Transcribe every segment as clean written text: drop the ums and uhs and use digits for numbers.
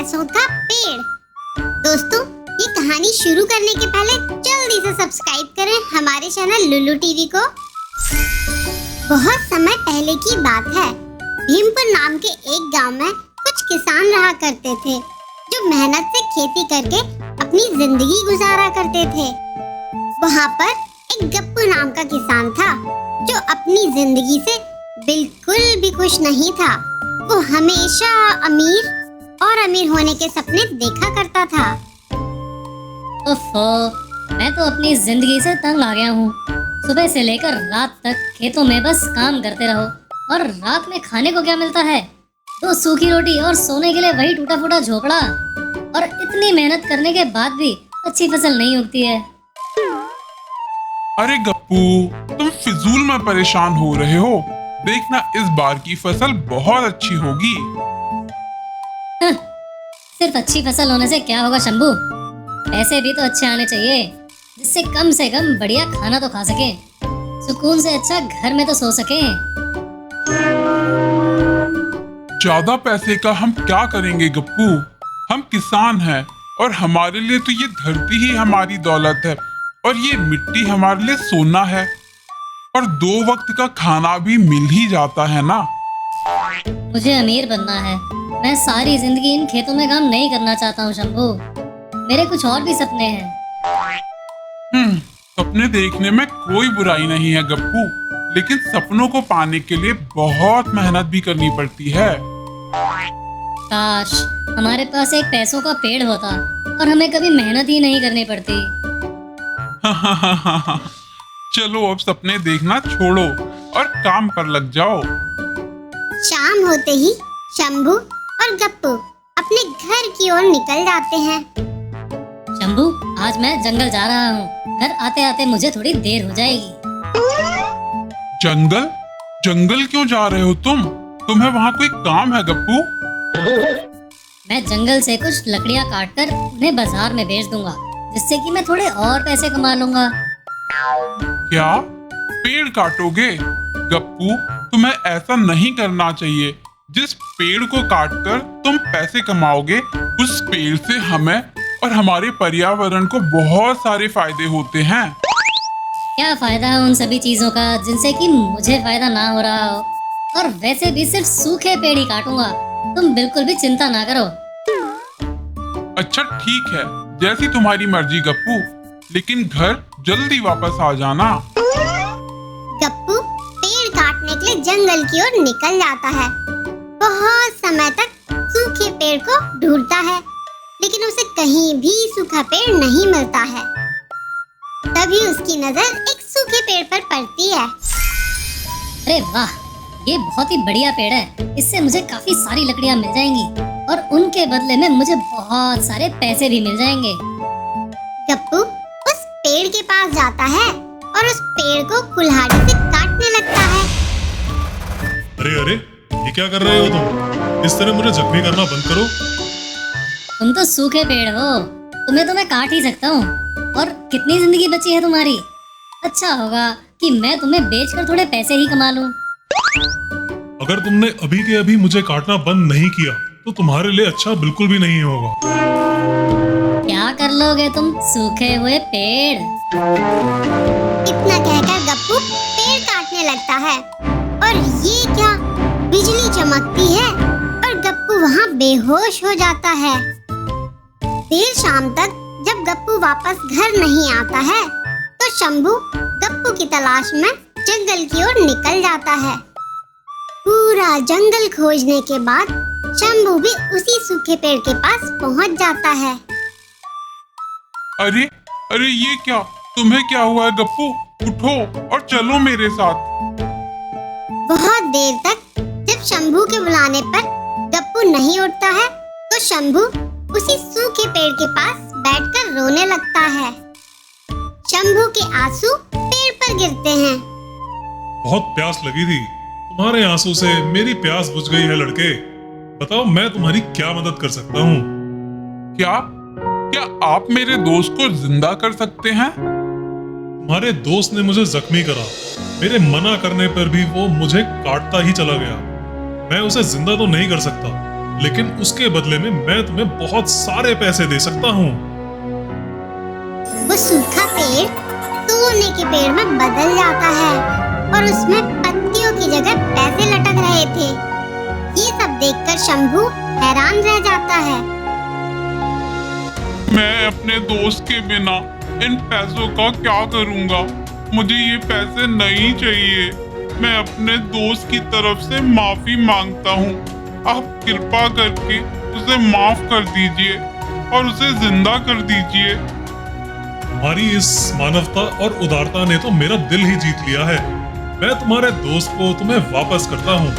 पैसों का पेड़। दोस्तों, ये कहानी शुरू करने के पहले जल्दी से सब्सक्राइब करें हमारे चैनल लुलु टीवी को। बहुत समय पहले की बात है। भीमपुर नाम के एक गांव में कुछ किसान रहा करते थे जो मेहनत से खेती करके अपनी जिंदगी गुजारा करते थे। वहाँ पर एक गप्पू नाम का किसान था जो अपनी जिंदगी से बिल्कुल भी खुश नहीं था। वो हमेशा अमीर और अमीर होने के सपने देखा करता था। ओफो, मैं तो अपनी जिंदगी से तंग आ गया हूँ। सुबह से लेकर रात तक खेतों में बस काम करते रहो और रात में खाने को क्या मिलता है? तो सूखी रोटी और सोने के लिए वही टूटा फूटा झोपड़ा। और इतनी मेहनत करने के बाद भी अच्छी फसल नहीं उगती है। अरे गप्पू, तुम फिजूल में परेशान हो रहे हो। देखना, इस बार की फसल बहुत अच्छी होगी। सिर्फ अच्छी फसल होने से क्या होगा शंभू? पैसे भी तो अच्छे आने चाहिए जिससे कम से कम बढ़िया खाना तो खा सके, सुकून से अच्छा घर में तो सो सके। ज्यादा पैसे का हम क्या करेंगे गप्पू? हम किसान हैं और हमारे लिए तो ये धरती ही हमारी दौलत है और ये मिट्टी हमारे लिए सोना है और 2 वक्त का खाना भी मिल ही जाता है ना। मुझे अमीर बनना है। मैं सारी जिंदगी इन खेतों में काम नहीं करना चाहता हूँ शंभू। मेरे कुछ और भी सपने हैं। सपने देखने में कोई बुराई नहीं है गप्पू, लेकिन सपनों को पाने के लिए बहुत मेहनत भी करनी पड़ती है। काश हमारे पास एक पैसों का पेड़ होता और हमें कभी मेहनत ही नहीं करनी पड़ती। चलो अब सपने देखना छोड़ो और काम पर लग जाओ। शाम होते ही शंभू और गप्पू अपने घर की ओर निकल जाते हैं। शंभू, आज मैं जंगल जा रहा हूँ। घर आते आते मुझे थोड़ी देर हो जाएगी। जंगल? जंगल क्यों जा रहे हो तुम? तुम्हें वहाँ कोई काम है गप्पू? मैं जंगल से कुछ लकड़ियाँ काटकर उन्हें बाजार में बेच दूंगा, जिससे कि मैं थोड़े और पैसे कमा लूंगा। क्या? पेड़ काटोगे? गप्पू, तुम्हें ऐसा नहीं करना चाहिए। जिस पेड़ को काटकर तुम पैसे कमाओगे, उस पेड़ से हमें और हमारे पर्यावरण को बहुत सारे फायदे होते हैं। क्या फायदा है उन सभी चीजों का जिनसे कि मुझे फायदा ना हो रहा हो? और वैसे भी सिर्फ सूखे पेड़ ही काटूंगा। तुम बिल्कुल भी चिंता ना करो। अच्छा ठीक है, जैसी तुम्हारी मर्जी गप्पू, लेकिन घर जल्दी वापस आ जाना। गप्पू पेड़ काटने के लिए जंगल की ओर निकल जाता है। बहुत समय तक सूखे पेड़ को ढूंढता है, लेकिन उसे कहीं भी सूखा पेड़ नहीं मिलता है। तभी उसकी नजर एक सूखे पेड़ पर पड़ती है। अरे वाह, ये बहुत ही बढ़िया पेड़ है। इससे मुझे काफी सारी लकड़ियाँ मिल जाएंगी और उनके बदले में मुझे बहुत सारे पैसे भी मिल जाएंगे। गप्पू उस पेड़ के पास जाता है और उस पेड़ को कुल्हाड़ी से काटने लगता है। अरे, ये क्या कर रहे हो तुम? इस तरह मुझे जख्मी करना बंद करो। तुम तो सूखे पेड़ हो, तुम्हें तो मैं काट ही सकता हूँ। और कितनी जिंदगी बची है तुम्हारी? अच्छा होगा कि मैं तुम्हें बेचकर थोड़े पैसे ही कमा लूं। अगर तुमने अभी के अभी मुझे काटना बंद नहीं किया तो तुम्हारे लिए अच्छा बिल्कुल भी नहीं होगा। क्या कर लोगे तुम सूखे हुए पेड़? इतना कहकर गप्पू पेड़ काटने लगता है और ये क्या, बिजली चमकती है और गप्पू वहाँ बेहोश हो जाता है। देर शाम तक जब गप्पू वापस घर नहीं आता है तो शंभू गप्पू की तलाश में जंगल की ओर निकल जाता है। पूरा जंगल खोजने के बाद शंभू भी उसी सूखे पेड़ के पास पहुंच जाता है। अरे अरे, ये क्या? तुम्हें क्या हुआ है गप्पू? उठो और चलो मेरे साथ। बहुत देर तक जब शंभू के बुलाने पर गप्पू नहीं उठता है तो शंभू उसी सूखे पेड़ के पास बैठकर रोने लगता है। शंभू के आंसू पेड़ पर गिरते हैं। बहुत प्यास लगी थी। तुम्हारे आंसू से मेरी प्यास बुझ गई है लड़के। बताओ मैं तुम्हारी क्या मदद कर सकता हूँ? क्या क्या आप मेरे दोस्त को जिंदा कर सकते हैं? तुम्हारे दोस्त ने मुझे जख्मी करा। मेरे मना करने पर भी वो मुझे काटता ही चला गया। मैं उसे जिंदा तो नहीं कर सकता, लेकिन उसके बदले में मैं तुम्हें बहुत सारे पैसे दे सकता हूँ। वो सूखा पेड़ सोने के पेड़ में बदल जाता है और उसमें पत्तियों की जगह पैसे लटक रहे थे। ये सब देखकर शंभू हैरान रह जाता है। मैं अपने दोस्त के बिना इन पैसों का क्या करूंगा? मुझे ये पैसे नहीं चाहिए। मैं अपने दोस्त की तरफ से माफी मांगता हूँ। आप कृपा करके उसे माफ कर दीजिए और उसे जिंदा कर दीजिए। तुम्हारी इस मानवता और उदारता ने तो मेरा दिल ही जीत लिया है। मैं तुम्हारे दोस्त को तुम्हें वापस करता हूँ।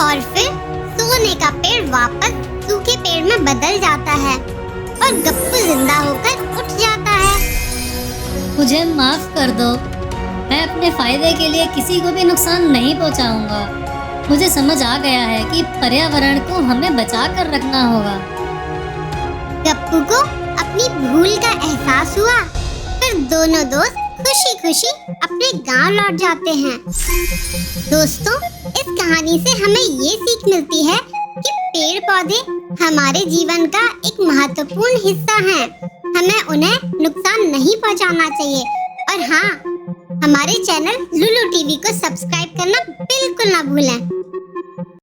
और फिर सोने का पेड़ वापस सूखे पेड़ में बदल जाता है और गप्पू जिंदा होकर उठ जाता है। मुझे माफ कर दो। मैं अपने फायदे के लिए किसी को भी नुकसान नहीं पहुंचाऊंगा। मुझे समझ आ गया है कि पर्यावरण को हमें बचा कर रखना होगा। गप्पू को अपनी भूल का एहसास हुआ। फिर दोनों दोस्त खुशी खुशी अपने गांव लौट जाते हैं। दोस्तों, इस कहानी से हमें ये सीख मिलती है कि पेड़ पौधे हमारे जीवन का एक महत्वपूर्ण हिस्सा हैं। हमें उन्हें नुकसान नहीं पहुंचाना चाहिए। और हाँ, हमारे चैनल लुलु टीवी को सब्सक्राइब करना बिल्कुल ना भूलें।